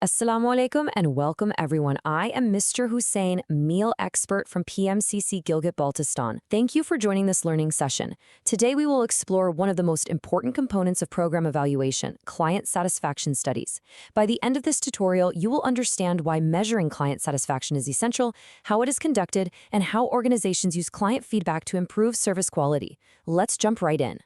Assalamu alaikum and welcome everyone. I am Mr. Hussain, meal expert from PMCC Gilgit-Baltistan. Thank you for joining this learning session. Today we will explore one of the most important components of program evaluation, client satisfaction studies. By the end of this tutorial, you will understand why measuring client satisfaction is essential, how it is conducted, and how organizations use client feedback to improve service quality. Let's jump right in.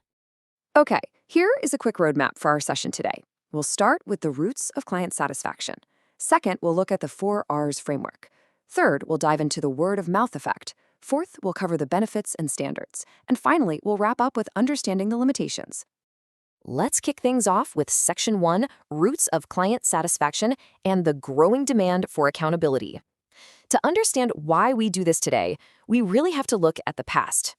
Okay, here is a quick roadmap for our session today. We'll start with the roots of client satisfaction. Second, we'll look at the 4Rs framework. Third, we'll dive into the word-of-mouth effect. Fourth, we'll cover the benefits and standards. And finally, we'll wrap up with understanding the limitations. Let's kick things off with Section 1, Roots of Client Satisfaction and the Growing Demand for Accountability. To understand why we do this today, we really have to look at the past.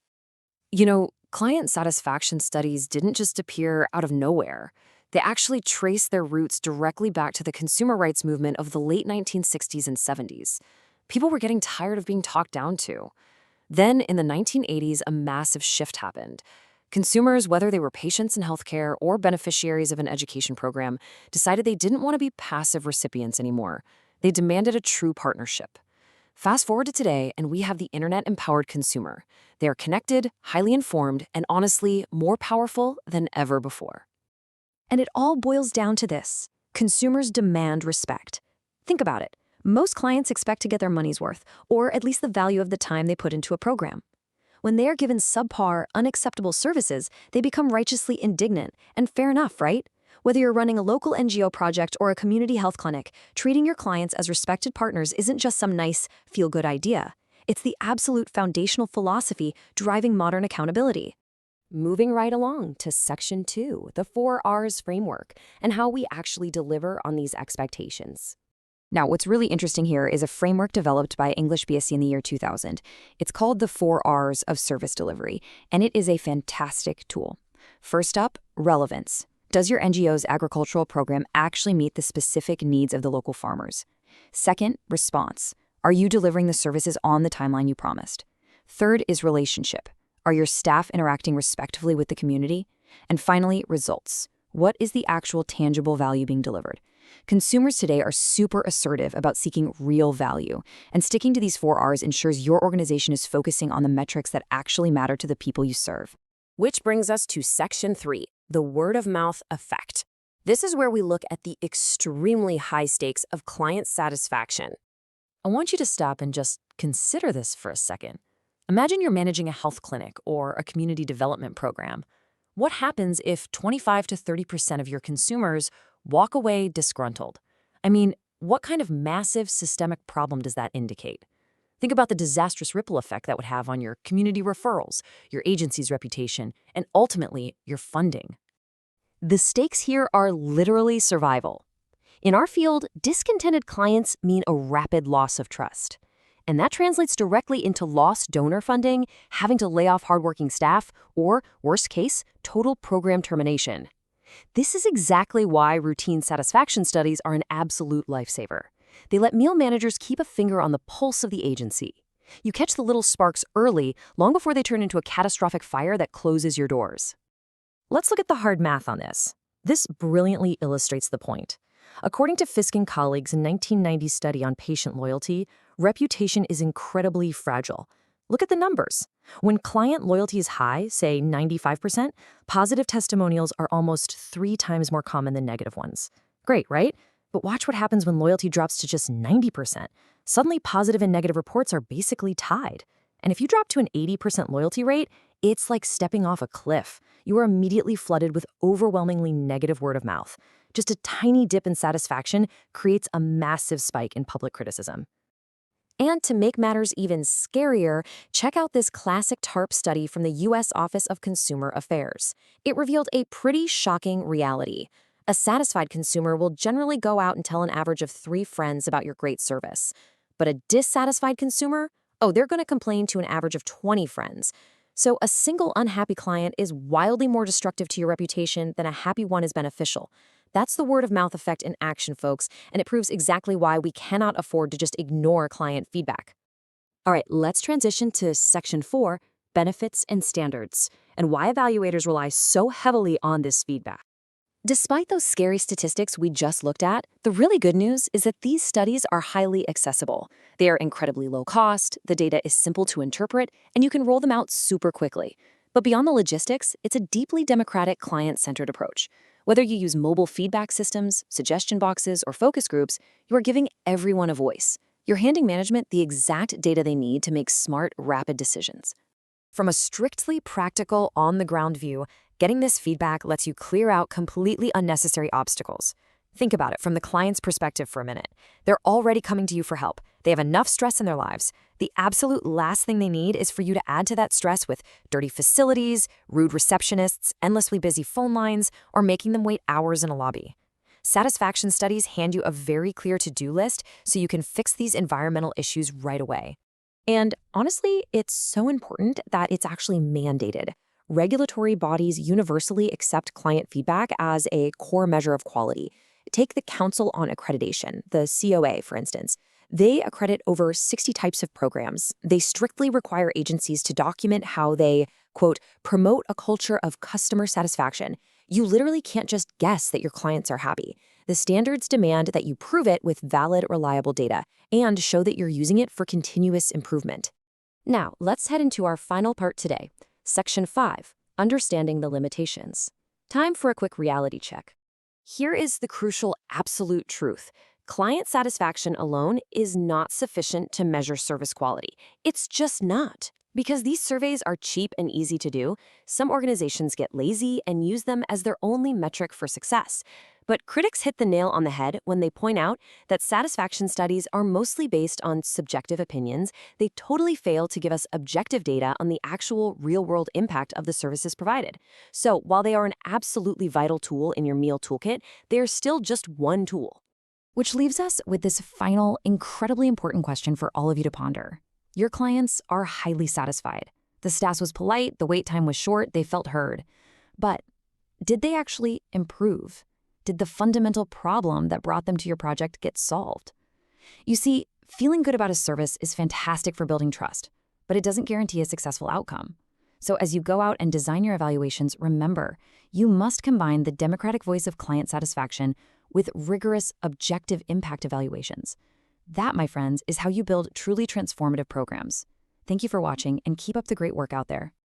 Client satisfaction studies didn't just appear out of nowhere. They actually trace their roots directly back to the consumer rights movement of the late 1960s and 70s. People were getting tired of being talked down to. Then, in the 1980s, a massive shift happened. Consumers, whether they were patients in healthcare or beneficiaries of an education program, decided they didn't want to be passive recipients anymore. They demanded a true partnership. Fast forward to today, and we have the internet-empowered consumer. They are connected, highly informed, and honestly, more powerful than ever before. And it all boils down to this. Consumers demand respect. Think about it. Most clients expect to get their money's worth, or at least the value of the time they put into a program. When they are given subpar, unacceptable services, they become righteously indignant, and fair enough, right? Whether you're running a local NGO project or a community health clinic, treating your clients as respected partners isn't just some nice, feel-good idea. It's the absolute foundational philosophy driving modern accountability. Moving right along to Section 2, the 4Rs framework, and how we actually deliver on these expectations. Now, what's really interesting here is a framework developed by English BSc in the year 2000. It's called the 4Rs of service delivery, and it is a fantastic tool. First up, relevance. Does your NGO's agricultural program actually meet the specific needs of the local farmers? Second, response. Are you delivering the services on the timeline you promised? Third is relationship. Are your staff interacting respectfully with the community? And finally, results. What is the actual tangible value being delivered? Consumers today are super assertive about seeking real value, and sticking to these 4Rs ensures your organization is focusing on the metrics that actually matter to the people you serve. Which brings us to Section 3, the word-of-mouth effect. This is where we look at the extremely high stakes of client satisfaction. I want you to stop and just consider this for a second. Imagine you're managing a health clinic or a community development program. What happens if 25 to 30% of your consumers walk away disgruntled? I mean, what kind of massive systemic problem does that indicate? Think about the disastrous ripple effect that would have on your community referrals, your agency's reputation, and ultimately, your funding. The stakes here are literally survival. In our field, discontented clients mean a rapid loss of trust. And that translates directly into lost donor funding, having to lay off hardworking staff, or, worst case, total program termination. This is exactly why routine satisfaction studies are an absolute lifesaver. They let meal managers keep a finger on the pulse of the agency. You catch the little sparks early, long before they turn into a catastrophic fire that closes your doors. Let's look at the hard math on this. This brilliantly illustrates the point. According to Fisk and colleagues' 1990 study on patient loyalty, reputation is incredibly fragile. Look at the numbers. When client loyalty is high, say 95%, positive testimonials are almost 3 times more common than negative ones. Great, right? But watch what happens when loyalty drops to just 90%. Suddenly, positive and negative reports are basically tied. And if you drop to an 80% loyalty rate, it's like stepping off a cliff. You are immediately flooded with overwhelmingly negative word of mouth. Just a tiny dip in satisfaction creates a massive spike in public criticism. And to make matters even scarier, check out this classic TARP study from the U.S. Office of Consumer Affairs. It revealed a pretty shocking reality. A satisfied consumer will generally go out and tell an average of 3 friends about your great service. But a dissatisfied consumer? Oh, they're going to complain to an average of 20 friends. So a single unhappy client is wildly more destructive to your reputation than a happy one is beneficial. That's the word-of-mouth effect in action, folks, and it proves exactly why we cannot afford to just ignore client feedback. All right, let's transition to Section 4, Benefits and Standards, and why evaluators rely so heavily on this feedback. Despite those scary statistics we just looked at, the really good news is that these studies are highly accessible. They are incredibly low cost, the data is simple to interpret, and you can roll them out super quickly. But beyond the logistics, it's a deeply democratic, client-centered approach. Whether you use mobile feedback systems, suggestion boxes, or focus groups, you are giving everyone a voice. You're handing management the exact data they need to make smart, rapid decisions. From a strictly practical, on-the-ground view, getting this feedback lets you clear out completely unnecessary obstacles. Think about it from the client's perspective for a minute. They're already coming to you for help. They have enough stress in their lives. The absolute last thing they need is for you to add to that stress with dirty facilities, rude receptionists, endlessly busy phone lines, or making them wait hours in a lobby. Satisfaction studies hand you a very clear to-do list so you can fix these environmental issues right away. And honestly, it's so important that it's actually mandated. Regulatory bodies universally accept client feedback as a core measure of quality. Take the Council on Accreditation, the COA, for instance. They accredit over 60 types of programs. They strictly require agencies to document how they, quote, promote a culture of customer satisfaction. You literally can't just guess that your clients are happy. The standards demand that you prove it with valid, reliable data and show that you're using it for continuous improvement. Now, let's head into our final part today. Section 5, Understanding the Limitations. Time for a quick reality check. Here is the crucial absolute truth. Client satisfaction alone is not sufficient to measure service quality. It's just not. Because these surveys are cheap and easy to do, some organizations get lazy and use them as their only metric for success. But critics hit the nail on the head when they point out that satisfaction studies are mostly based on subjective opinions. They totally fail to give us objective data on the actual real-world impact of the services provided. So while they are an absolutely vital tool in your meal toolkit, they are still just one tool. Which leaves us with this final, incredibly important question for all of you to ponder. Your clients are highly satisfied. The staff was polite, the wait time was short, they felt heard. But did they actually improve? Did the fundamental problem that brought them to your project get solved? You see, feeling good about a service is fantastic for building trust, but it doesn't guarantee a successful outcome. So as you go out and design your evaluations, remember, you must combine the democratic voice of client satisfaction with rigorous, objective impact evaluations. That, my friends, is how you build truly transformative programs. Thank you for watching and keep up the great work out there.